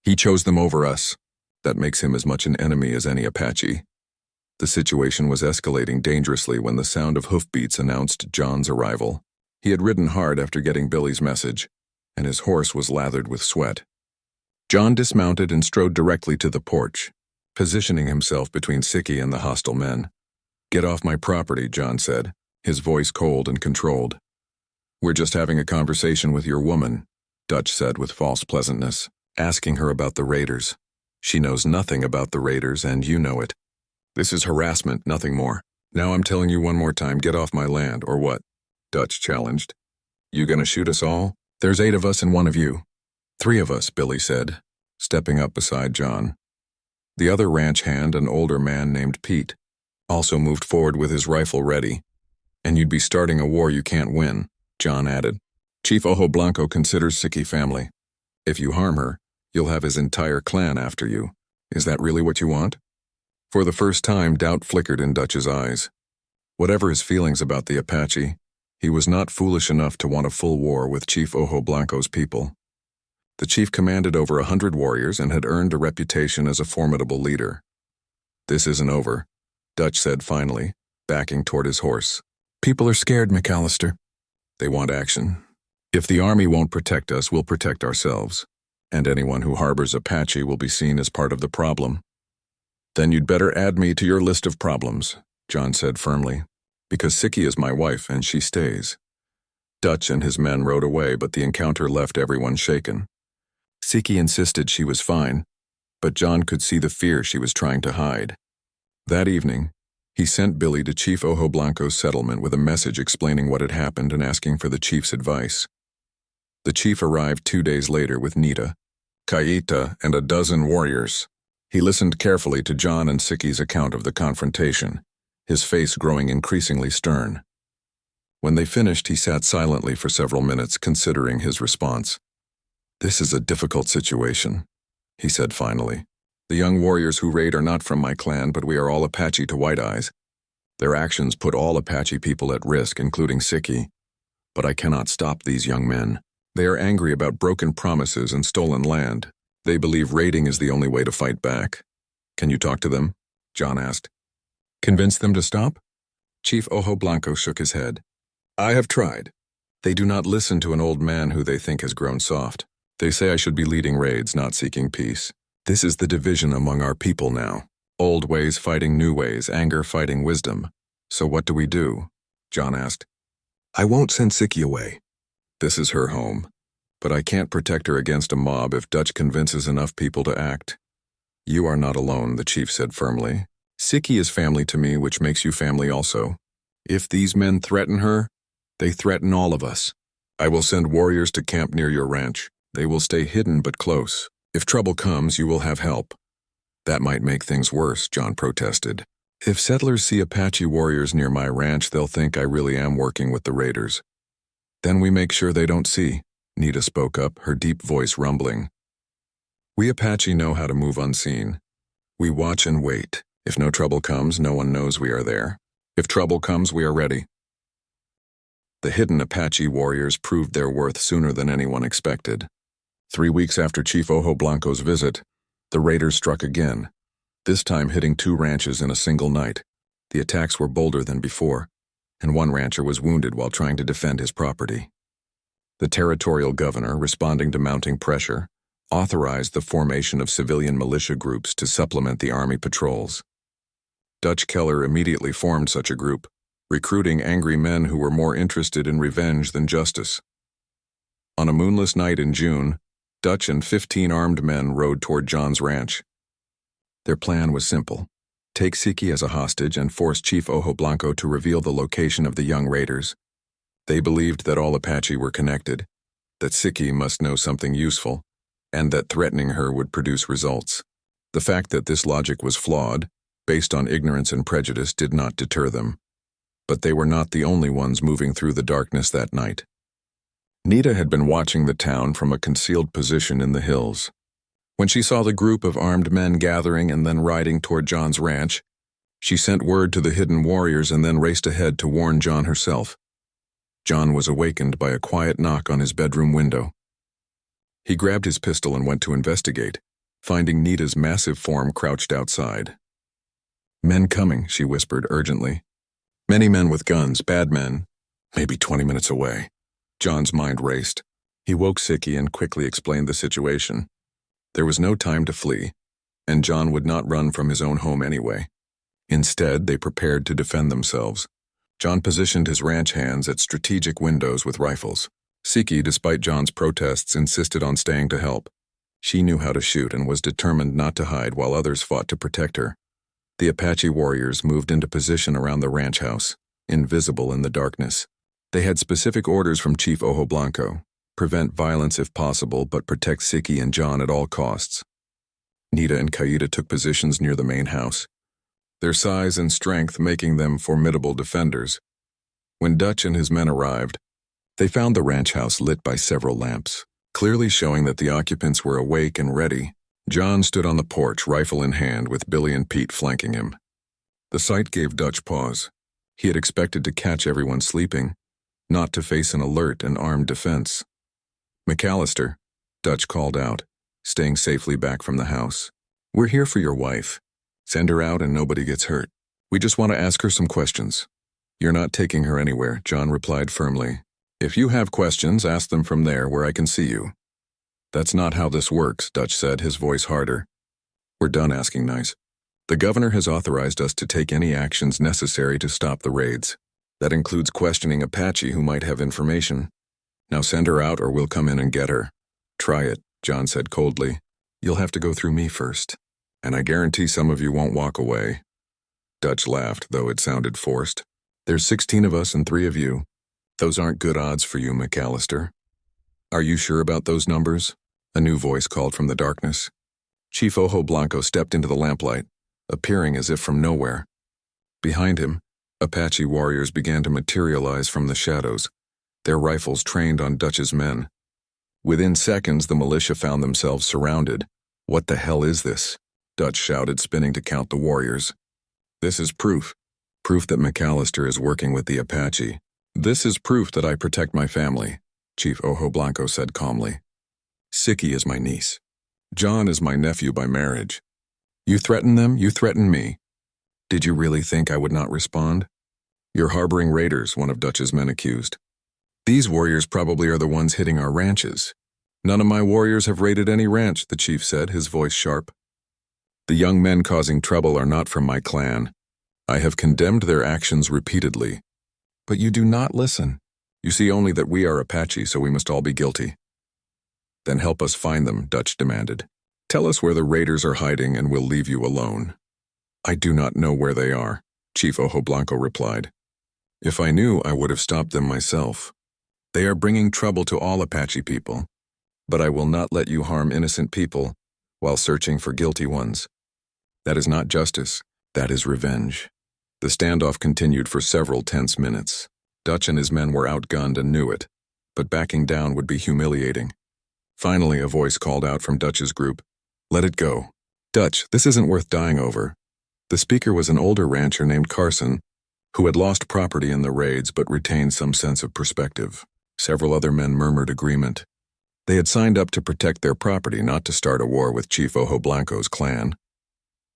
"He chose them over us. That makes him as much an enemy as any Apache." The situation was escalating dangerously when the sound of hoofbeats announced John's arrival. He had ridden hard after getting Billy's message, and his horse was lathered with sweat. John dismounted and strode directly to the porch, positioning himself between Siki and the hostile men. "Get off my property," John said, his voice cold and controlled. "We're just having a conversation with your woman," Dutch said with false pleasantness, asking her about the raiders. "She knows nothing about the raiders, and you know it. This is harassment, nothing more. Now I'm telling you one more time, get off my land, or what?" Dutch challenged. "You gonna shoot us all? There's 8 of us and 1 of you." "3 of us," Billy said, stepping up beside John. The other ranch hand, an older man named Pete, also moved forward with his rifle ready. And you'd be starting a war you can't win, John added. Chief Ojo Blanco considers Siki family. If you harm her, you'll have his entire clan after you. Is that really what you want? For the first time, doubt flickered in Dutch's eyes. Whatever his feelings about the Apache, he was not foolish enough to want a full war with Chief Ojo Blanco's people. The chief commanded over 100 warriors and had earned a reputation as a formidable leader. This isn't over, Dutch said finally, backing toward his horse. People are scared, McAllister. They want action. If the army won't protect us, we'll protect ourselves. And anyone who harbors Apache will be seen as part of the problem. Then you'd better add me to your list of problems, John said firmly, because Siki is my wife and she stays. Dutch and his men rode away, but the encounter left everyone shaken. Siki insisted she was fine, but John could see the fear she was trying to hide. That evening, he sent Billy to Chief Ojo Blanco's settlement with a message explaining what had happened and asking for the chief's advice. The chief arrived 2 days later with Nita, Kaita, and a dozen warriors. He listened carefully to John and Siki's account of the confrontation, his face growing increasingly stern. When they finished, he sat silently for several minutes, considering his response. This is a difficult situation, he said finally. The young warriors who raid are not from my clan, but we are all Apache to White Eyes. Their actions put all Apache people at risk, including Siki. But I cannot stop these young men. They are angry about broken promises and stolen land. They believe raiding is the only way to fight back. Can you talk to them? John asked. Convince them to stop? Chief Ojo Blanco shook his head. I have tried. They do not listen to an old man who they think has grown soft. They say I should be leading raids, not seeking peace. This is the division among our people now. Old ways fighting new ways, anger fighting wisdom. So what do we do? John asked. I won't send Siki away. This is her home. But I can't protect her against a mob if Dutch convinces enough people to act. You are not alone, the chief said firmly. Siki is family to me, which makes you family also. If these men threaten her, they threaten all of us. I will send warriors to camp near your ranch. They will stay hidden but close. If trouble comes, you will have help. That might make things worse, John protested. If settlers see Apache warriors near my ranch, they'll think I really am working with the raiders. Then we make sure they don't see, Nita spoke up, her deep voice rumbling. We Apache know how to move unseen. We watch and wait. If no trouble comes, no one knows we are there. If trouble comes, we are ready. The hidden Apache warriors proved their worth sooner than anyone expected. 3 weeks after Chief Ojo Blanco's visit, the raiders struck again, this time hitting 2 ranches in a single night. The attacks were bolder than before, and one rancher was wounded while trying to defend his property. The territorial governor, responding to mounting pressure, authorized the formation of civilian militia groups to supplement the army patrols. Dutch Keller immediately formed such a group, recruiting angry men who were more interested in revenge than justice. On a moonless night in June, Dutch and 15 armed men rode toward John's ranch. Their plan was simple: take Siki as a hostage and force Chief Ojo Blanco to reveal the location of the young raiders. They believed that all Apache were connected, that Siki must know something useful, and that threatening her would produce results. The fact that this logic was flawed, based on ignorance and prejudice, did not deter them. But they were not the only ones moving through the darkness that night. Nita had been watching the town from a concealed position in the hills. When she saw the group of armed men gathering and then riding toward John's ranch, she sent word to the hidden warriors and then raced ahead to warn John herself. John was awakened by a quiet knock on his bedroom window. He grabbed his pistol and went to investigate, finding Nita's massive form crouched outside. Men coming, she whispered urgently. Many men with guns, bad men, maybe 20 minutes away. John's mind raced. He woke Siki and quickly explained the situation. There was no time to flee, and John would not run from his own home anyway. Instead, they prepared to defend themselves. John positioned his ranch hands at strategic windows with rifles. Siki, despite John's protests, insisted on staying to help. She knew how to shoot and was determined not to hide while others fought to protect her. The Apache warriors moved into position around the ranch house, invisible in the darkness. They had specific orders from Chief Ojo Blanco: prevent violence if possible, but protect Siki and John at all costs. Nita and Kaita took positions near the main house. their size and strength making them formidable defenders. When Dutch and his men arrived, they found the ranch house lit by several lamps, clearly showing that the occupants were awake and ready. John stood on the porch, rifle in hand, with Billy and Pete flanking him. The sight gave Dutch pause. He had expected to catch everyone sleeping, not to face an alert and armed defense. "McAllister," Dutch called out, staying safely back from the house. "We're here for your wife. Send her out and nobody gets hurt. We just want to ask her some questions." "You're not taking her anywhere," John replied firmly. "If you have questions, ask them from there where I can see you." "That's not how this works," Dutch said, his voice harder. "We're done asking nice. The governor has authorized us to take any actions necessary to stop the raids. That includes questioning Apache who might have information. Now send her out or we'll come in and get her." "Try it," John said coldly. "You'll have to go through me first, and I guarantee some of you won't walk away." Dutch laughed, though it sounded forced. "There's 16 of us and 3 of you. Those aren't good odds for you, McAllister." "Are you sure about those numbers?" A new voice called from the darkness. Chief Ojo Blanco stepped into the lamplight, appearing as if from nowhere. Behind him, Apache warriors began to materialize from the shadows, their rifles trained on Dutch's men. Within seconds, the militia found themselves surrounded. "What the hell is this?" Dutch shouted, spinning to count the warriors. "This is proof. Proof that McAllister is working with the Apache. This is proof that I protect my family," Chief Ojo Blanco said calmly. "Siki is my niece. John is my nephew by marriage. You threaten them, you threaten me. Did you really think I would not respond?" "You're harboring raiders," one of Dutch's men accused. "These warriors probably are the ones hitting our ranches." "None of my warriors have raided any ranch," the chief said, his voice sharp. "The young men causing trouble are not from my clan. I have condemned their actions repeatedly. But you do not listen. You see only that we are Apache, so we must all be guilty." "Then help us find them," Dutch demanded. "Tell us where the raiders are hiding and we'll leave you alone." "I do not know where they are," Chief Ojo Blanco replied. "If I knew, I would have stopped them myself. They are bringing trouble to all Apache people, but I will not let you harm innocent people while searching for guilty ones. That is not justice, that is revenge." The standoff continued for several tense minutes. Dutch and his men were outgunned and knew it, but backing down would be humiliating. Finally, a voice called out from Dutch's group, "Let it go. Dutch, this isn't worth dying over." The speaker was an older rancher named Carson, who had lost property in the raids but retained some sense of perspective. Several other men murmured agreement. They had signed up to protect their property, not to start a war with Chief Ojo Blanco's clan.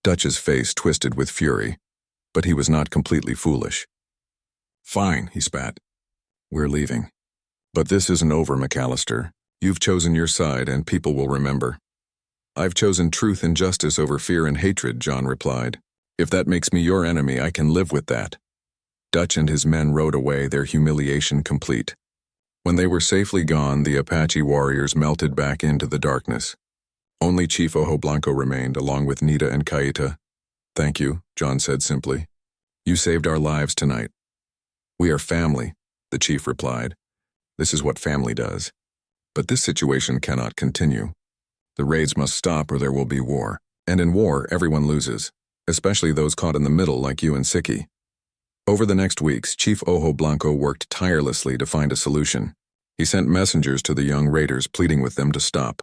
Dutch's face twisted with fury, but he was not completely foolish. "Fine," he spat. "We're leaving. But this isn't over, McAllister. You've chosen your side and people will remember." "I've chosen truth and justice over fear and hatred," John replied. "If that makes me your enemy, I can live with that." Dutch and his men rode away, their humiliation complete. When they were safely gone, the Apache warriors melted back into the darkness. Only Chief Ojo Blanco remained, along with Nita and Kaita. "Thank you," John said simply. "You saved our lives tonight." "We are family," the chief replied. "This is what family does. But this situation cannot continue. The raids must stop or there will be war. And in war, everyone loses, especially those caught in the middle like you and Siki." Over the next weeks, Chief Ojo Blanco worked tirelessly to find a solution. He sent messengers to the young raiders pleading with them to stop.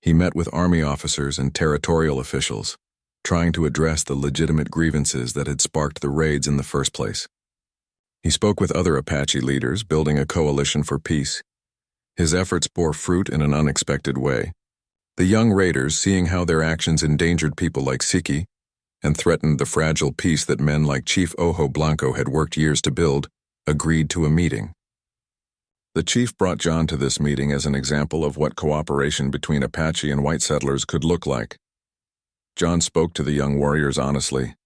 He met with army officers and territorial officials, trying to address the legitimate grievances that had sparked the raids in the first place. He spoke with other Apache leaders, building a coalition for peace. His efforts bore fruit in an unexpected way. The young raiders, seeing how their actions endangered people like Siki and threatened the fragile peace that men like Chief Ojo Blanco had worked years to build, agreed to a meeting. The chief brought John to this meeting as an example of what cooperation between Apache and white settlers could look like. John spoke to the young warriors honestly,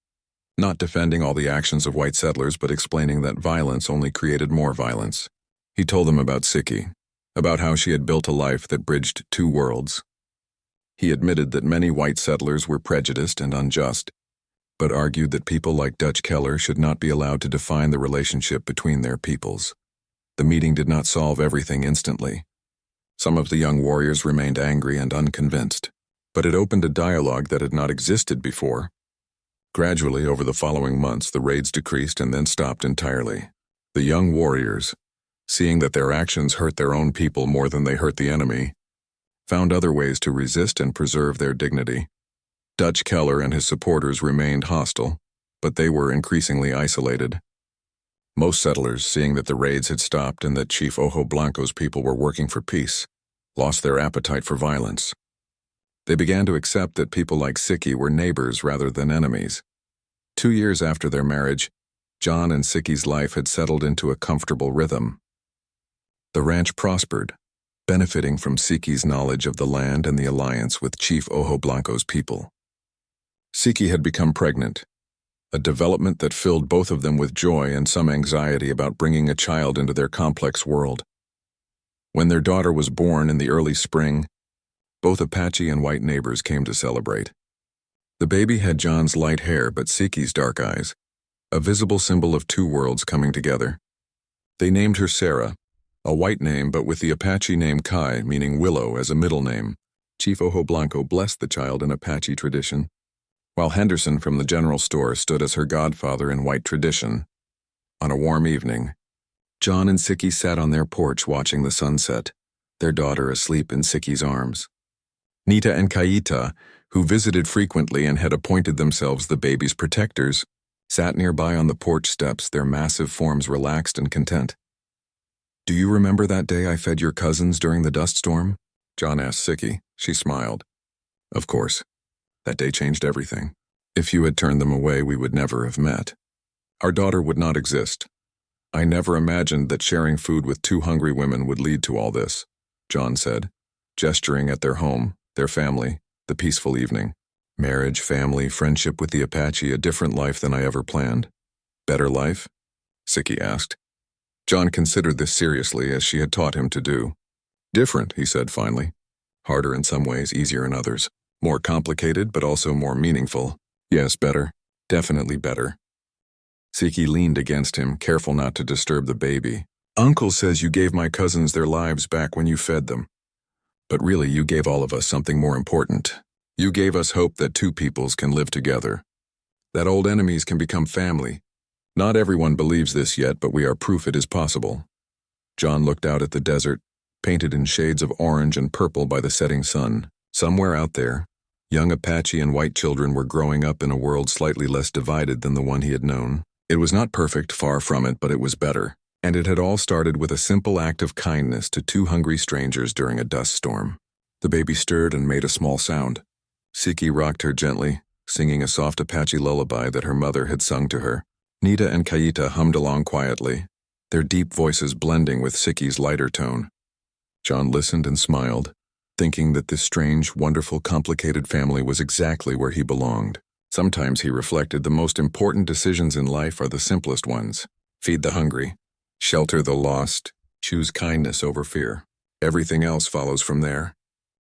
not defending all the actions of white settlers but explaining that violence only created more violence. He told them about Siki, about how she had built a life that bridged 2 worlds. He admitted that many white settlers were prejudiced and unjust, but argued that people like Dutch Keller should not be allowed to define the relationship between their peoples. The meeting did not solve everything instantly. Some of the young warriors remained angry and unconvinced, but it opened a dialogue that had not existed before. Gradually, over the following months, the raids decreased and then stopped entirely. The young warriors, seeing that their actions hurt their own people more than they hurt the enemy, found other ways to resist and preserve their dignity. Dutch Keller and his supporters remained hostile, but they were increasingly isolated. Most settlers, seeing that the raids had stopped and that Chief Ojo Blanco's people were working for peace, lost their appetite for violence. They began to accept that people like Siki were neighbors rather than enemies. 2 years after their marriage, John and Siki's life had settled into a comfortable rhythm. The ranch prospered, benefiting from Siki's knowledge of the land and the alliance with Chief Ojo Blanco's people. Siki had become pregnant, a development that filled both of them with joy and some anxiety about bringing a child into their complex world. When their daughter was born in the early spring, both Apache and white neighbors came to celebrate. The baby had John's light hair but Siki's dark eyes, a visible symbol of two worlds coming together. They named her Sarah, a white name but with the Apache name Kai, meaning willow, as a middle name. Chief Ojo Blanco blessed the child in Apache tradition, while Henderson from the general store stood as her godfather in white tradition. On a warm evening, John and Siki sat on their porch watching the sunset, their daughter asleep in Siki's arms. Nita and Kaita, who visited frequently and had appointed themselves the baby's protectors, sat nearby on the porch steps, their massive forms relaxed and content. "Do you remember that day I fed your cousins during the dust storm?" John asked Siki. She smiled. "Of course. That day changed everything. If you had turned them away, we would never have met. Our daughter would not exist. I never imagined that sharing food with two hungry women would lead to all this," John said, gesturing at their home, their family, the peaceful evening. "Marriage, family, friendship with the Apache, a different life than I ever planned." "Better life?" Siki asked. John considered this seriously, as she had taught him to do. "Different," he said finally. "Harder in some ways, easier in others. More complicated, but also more meaningful. Yes, better. Definitely better." Siki leaned against him, careful not to disturb the baby. "Uncle says you gave my cousins their lives back when you fed them. But really, you gave all of us something more important. You gave us hope that two peoples can live together, that old enemies can become family. Not everyone believes this yet, but we are proof it is possible." John looked out at the desert, painted in shades of orange and purple by the setting sun. Somewhere out there, young Apache and white children were growing up in a world slightly less divided than the one he had known. It was not perfect, far from it, but it was better. And it had all started with a simple act of kindness to two hungry strangers during a dust storm. The baby stirred and made a small sound. Siki rocked her gently, singing a soft Apache lullaby that her mother had sung to her. Nita and Kaita hummed along quietly, their deep voices blending with Siki's lighter tone. John listened and smiled, thinking that this strange, wonderful, complicated family was exactly where he belonged. Sometimes, he reflected, the most important decisions in life are the simplest ones. Feed the hungry, shelter the lost, choose kindness over fear. Everything else follows from there.